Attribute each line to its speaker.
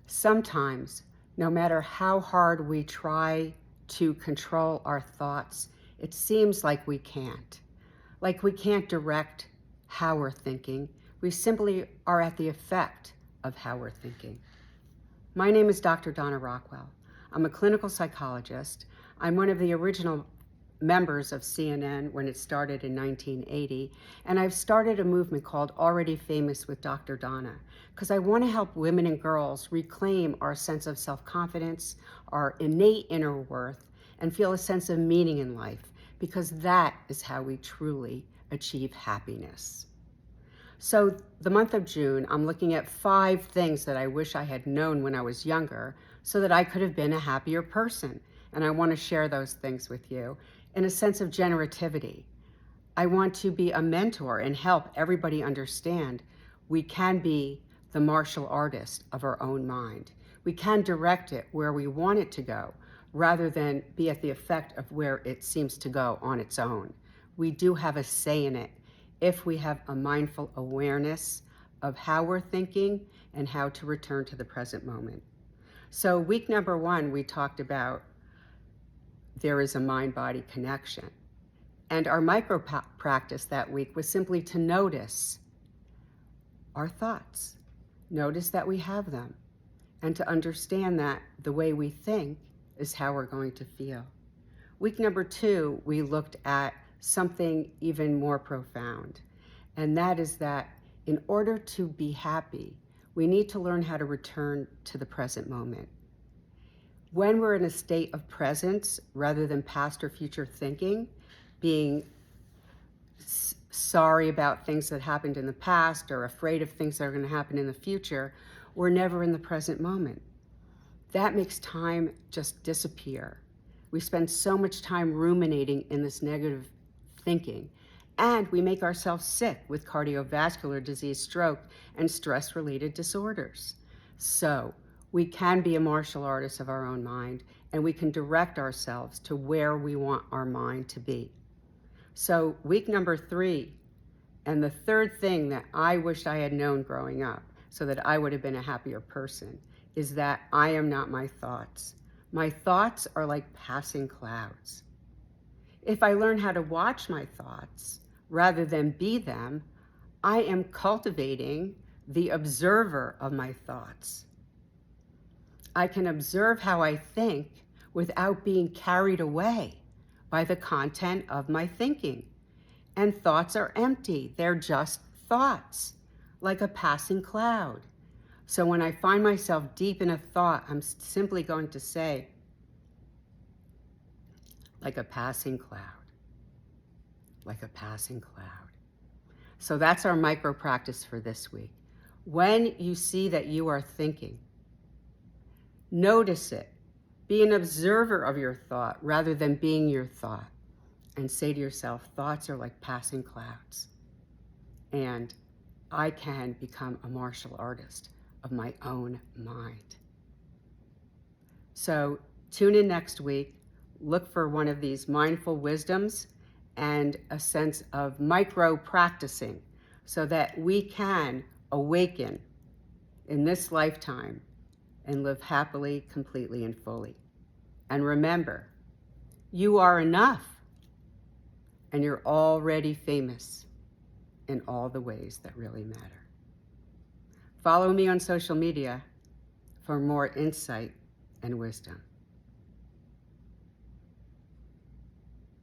Speaker 1: Sometimes, no matter how hard we try to control our thoughts, it seems like we can't. Like we can't direct how we're thinking. We simply are at the effect of how we're thinking. My name is Dr. Donna Rockwell. I'm a clinical psychologist. I'm one of the original members of CNN when it started in 1980, and I've started a movement called Already Famous with Dr. Donna, because I want to help women and girls reclaim our sense of self-confidence, our innate inner worth, and feel a sense of meaning in life, because that is how we truly achieve happiness. So the month of June, I'm looking at 5 things that I wish I had known when I was younger so that I could have been a happier person. And I want to share those things with you in a sense of generativity. I want to be a mentor and help everybody understand we can be the martial artist of our own mind. We can direct it where we want it to go rather than be at the effect of where it seems to go on its own. We do have a say in it if we have a mindful awareness of how we're thinking and how to return to the present moment. So week number 1, we talked about there is a mind-body connection. And our micro practice that week was simply to notice our thoughts. Notice that we have them, and to understand that the way we think is how we're going to feel. Week number 2, we looked at something even more profound, and that is that in order to be happy, we need to learn how to return to the present moment. When we're in a state of presence rather than past or future thinking, being sorry about things that happened in the past or afraid of things that are going to happen in the future, we're never in the present moment. That makes time just disappear. We spend so much time ruminating in this negative thinking, and we make ourselves sick with cardiovascular disease, stroke, and stress-related disorders. So we can be a martial artist of our own mind, and we can direct ourselves to where we want our mind to be. So week number 3, and the third thing that I wished I had known growing up so that I would have been a happier person, is that I am not my thoughts. My thoughts are like passing clouds. If I learn how to watch my thoughts rather than be them, I am cultivating the observer of my thoughts. I can observe how I think without being carried away by the content of my thinking. And thoughts are empty. They're just thoughts, like a passing cloud. So when I find myself deep in a thought, I'm simply going to say, like a passing cloud, like a passing cloud. So that's our micro practice for this week. When you see that you are thinking, notice it. Be an observer of your thought rather than being your thought. And say to yourself, thoughts are like passing clouds. And I can become a martial artist of my own mind. So tune in next week. Look for one of these mindful wisdoms and a sense of micro practicing so that we can awaken in this lifetime and live happily, completely, and fully. And remember, you are enough, and you're already famous in all the ways that really matter. Follow me on social media for more insight and wisdom.